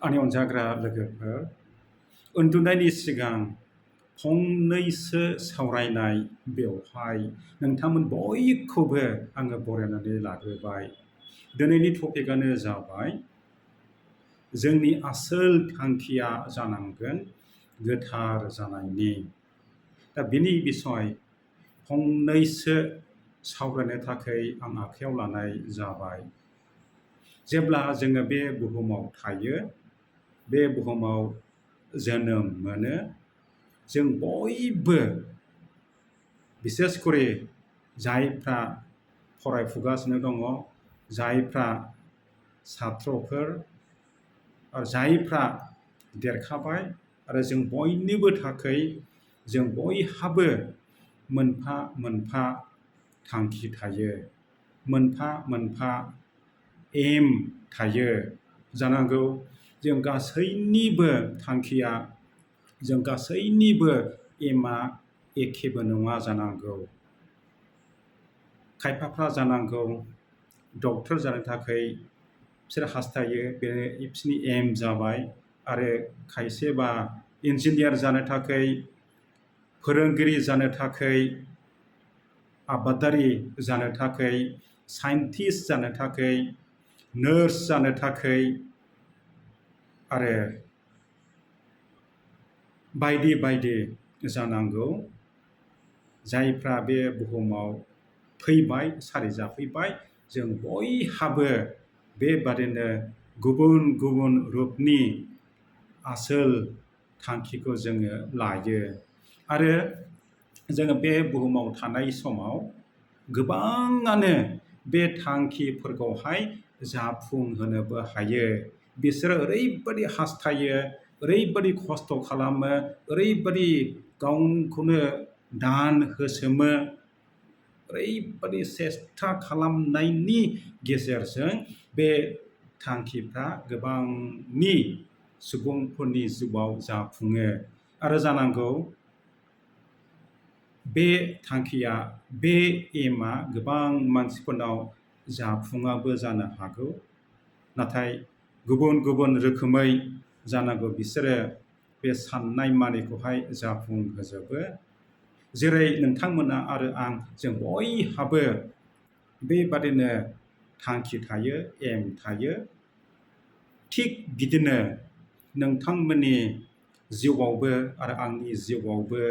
आंनि अनजाग्रा लोगोफोर, उन्दुनायनि सिगां फंनैसो सावरायनाय बेवहाय नोंथांमोन बयखौबो आङो बरायनानै लाग्रोबाय। दिनैनि टपिकआनो जाबाय जोंनि आसोल थांखिया जानांगोन गोथार जानायनि। दा बिनि बिसय फंनैसो सावरायनो थाखाय आं आखायाव लानाय जाबाय। जेब्ला जोङो बे बुहुमाव थायो, बे बुहुमाव जोनोम मोनो, जों बयबो बिसेसकरि जायफ्रा फरायफुगासिनो दङ, जायफ्रा सात्रफोर आरो जायफ्रा देरखाबाय, आरो जों बयनिबो थाखाय जों बयहाबो मोनफा मोनफा थांखि थायो, मोनफा मोनफा एम थायो। जानांगौ जों गासैनिबो थांखिया, जों गासैनिबो एमआ एखेबो नङा जानांगौ। खायफाफ्रा जानांगौ डक्टर जानो थाखाय बिसोर हास्थायो, बे बिसोरनि एम जाबाय। आरो खायसेबा इन्जिनियार जानो थाखाय, फोरोंगिरि जानो थाखाय, आबादारि जानो थाखाय, साइन्टिस्ट जानो थाखाय, नार्स जानो थाखाय आरो बायदि बायदि जानांगौ। जायफ्रा बे बुहुमाव फैबाय, सारि जाफैबाय, जों बयहाबो बेबादिनो गुबुन गुबुन रुपनि आसोल थांखिखौ जोङो लायो। आरो जोङो बे बुहुमाव थानाय समाव गोबाङानो बे थांखिफोरखौहाय जाफुंहोनोबो हायो। बिसोरो ओरैबायदि हास्थायो, ओरैबायदि खस्थ' खालामो, ओरैबायदि गावखौनो दान होसोमो, ओरैबायदि सेस्था खालामनायनि गेजेरजों बे थांखिफ्रा गोबांनि सुबुंफोरनि जिउआव जाफुङो। आरो जानांगौ बे थांखिया, बे एमआ गोबां मानसिफोरनाव जाफुङाबो जानो हागौ। नाथाय गुबुन गुबुन रोखोमै जानांगौ बिसोरो बे साननाय मानिखौहाय जाफुंहोजोबो। जेरै नोंथांमोना आरो आं, जों बयहाबो बेबादिनो थांखि थायो, एम थायो। थिग बिदिनो नोंथांमोननि जिउआवबो आरो आंनि जिउआवबो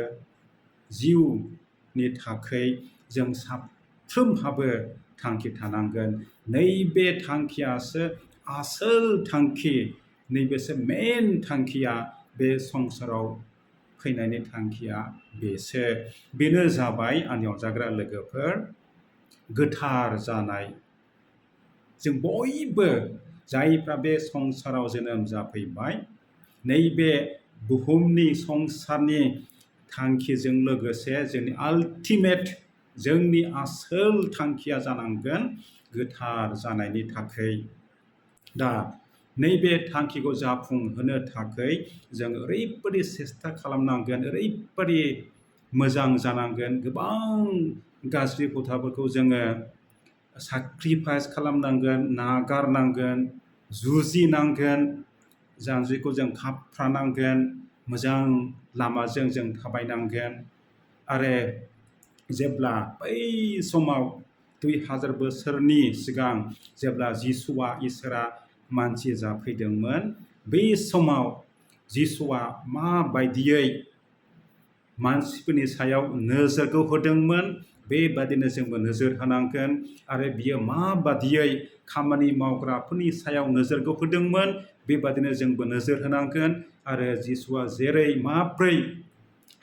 जिउनि थाखाय जों साफ्रोमहाबो थांखि थानांगोन। नैबे थांखियासो आसोल थांखि, नैबेसो मेन थांखिया, बे संसाराव फैनायनि थांखिया बेसो। बेनो जाबाय आंनि अनजाग्रा लोगोफोर, गोथार जानाय। जों बयबो जायफ्रा बे संसाराव जोनोम जाफैबाय, नैबे बुहुमनि संसारनि थांखिजों लोगोसे जोंनि आल्टिमेट, जोंनि आसोल थांखिया जानांगोन गोथार जानायनि थाखाय। दा नैबे थांखिखौ जाफुंहोनो थाखाय जों ओरैबायदि सेस्था खालामनांगोन, ओरैबायदि मोजां जानांगोन, गोबां गाज्रि हुदाफोरखौ जोङो साक्रिफाइस खालामनांगोन, नागारनांगोन, जुजिनांगोन, जानजिखौ जों खाफ्रानांगोन, मोजां लामाजों जों थाबायनांगोन। आरो जेब्ला बै समाव 2000 बोसोरनि सिगां जेब्ला जिसुआ, इसोरा मानसि जाफैदोंमोन, बै समाव जिसुआ माबायदियै मानसिफोरनि सायाव नोजोरखौ होदोंमोन, बेबादिनो जोंबो नोजोर होनांगोन। आरो बियो माबादियै खामानि मावग्राफोरनि सायाव नोजोरखौ होदोंमोन, बेबादिनो जोंबो नोजोर होनांगोन। आरो जिसुआ जेरै माब्रै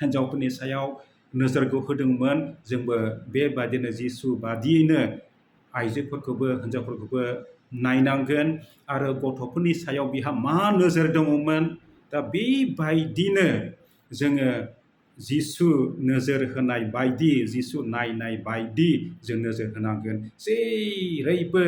हिन्जावफोरनि सायाव नोजोरखौ होदोंमोन, जोंबो बेबादिनो जिसु बादियैनो आइजोफोरखौबो, हिन्जावफोरखौबो नायनांगोन। आरो गथ'फोरनि सायाव बिहा मा नोजोर दङमोन, दा बेबायदिनो जोङो जिसु नोजोर होनाय बायदि, जिसु नायनाय बायदि जों नोजोर होनांगोन। जेरैबो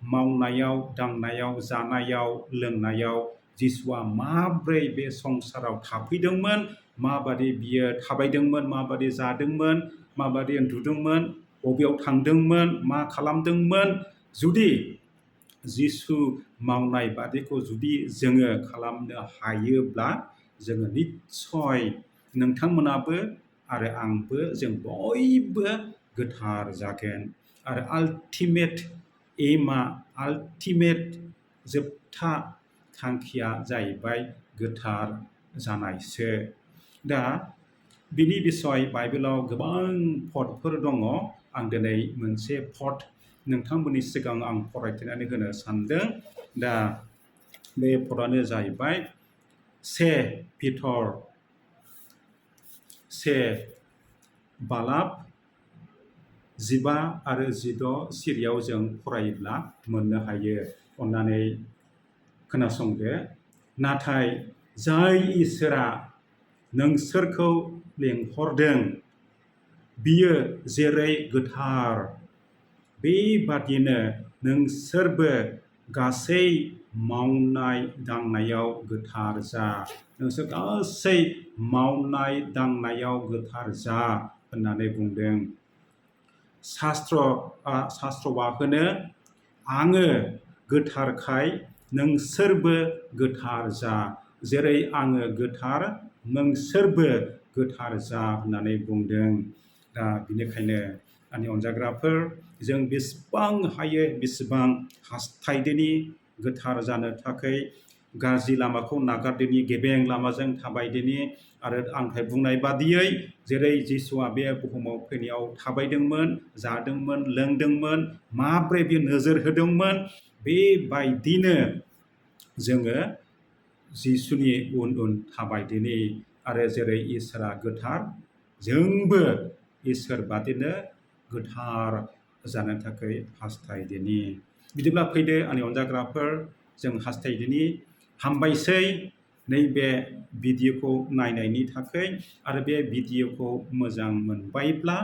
मावनायाव दांनायाव, जानायाव लोंनायाव जिसुआ माब्रै बे संसाराव थाफैदोंमोन, माबादि बियो थाबायदोंमोन, माबादि जादोंमोन, माबादि उन्दुदोंमोन, बबेयाव थांदोंमोन, मा खालामदोंमोन, जुदि जिसु मावनाय बादिखौ जुदि जोङो खालामनो हायोब्ला जोङो निस्सय नोंथांमोनाबो आरो आंबो जों बयबो गोथार जागोन। आरो आल्टिमेट एमआ आल्टिमेट जोबथा थांखिया जाहैबाय गोथार जानायसो। दा बिनि बिसय बाइबेलाव गोबां पदफोर दङ। आं दिनै मोनसे पद नोंथांमोननि सिगाङाव आं फरायथिनानै होनो सानदों। दा बे पदानो जाहैबाय 1 पिटर 1 बालाब 15 आरो 16 सिरियाव जों फरायोब्ला मोननो हायो। अन्नानै खोनासंदो। नाथाय जाय इसोरा नोंसोरखौ लेंहरदों बियो जेरै गोथार, बेबादिनो नोंसोरबो गासै मावनाय दांनायाव गोथार जा। नोंसोर गासै मावनाय दांनायाव गोथार जा होननानै बुंदों। शास्त्रआ होनो, आङो गोथारखाय नोंसोरबो गोथार जा, जेरै आङो गोथार नोंसोरबो गोथार जा होननानै बुंदों। दा बिनिखायनो आंनि अनजाग्राफोर, जों बेसेबां हायो बेसेबां हास्थायदोनि गोथार जानो थाखाय, गाज्रि लामाखौ नागारदोनि, गेबें लामाजों थाबायदोनि। आरो आं दहाय बुंनाय बादियै जेरै जिसुआ बे बुहुमाव फैनायाव थाबायदोंमोन, जादोंमोन, लोंदोंमोन, माब्रै बे नोजोर होदोंमोन, बेबायदिनो जोङो जिसुनि उन उन थाबायदिनि। आरो जेरै इसोरा गोथार, जोंबो इसोर बादिनो गोथार जानो थाखाय हास्थायदिनि। बिदिब्ला फैदो आंनि अनजाग्राफोर, जों हास्थायदिनि। हामबायसै नैबे भिडिअखौ नायनायनि थाखाय। आरो बे भिडिअखौ मोजां मोनबायब्ला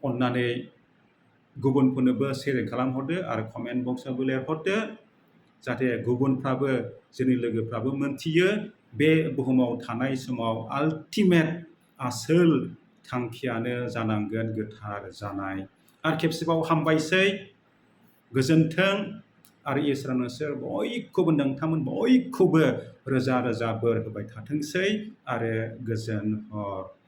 अन्नानै गुबुनफोरनोबो शेयार खालामहरदो आरो कमेन्ट बक्सआवबो लिरहरदो, जाहाथे गुबुनफ्राबो जोंनि लोगोफ्राबो मोनथियो बे बुहुमाव थानाय समाव आल्टिमेट आसोल थांखियानो जानांगोन गोथार जानाय। आरो खेबसेबाव हामबायसै, गोजोन्थों। आरो इसोरा नोंसोर बयखौबो, नोंथांमोन बयखौबो रोजा रोजा बोर होबाय थाथोंसै। आरो गोजोन हर।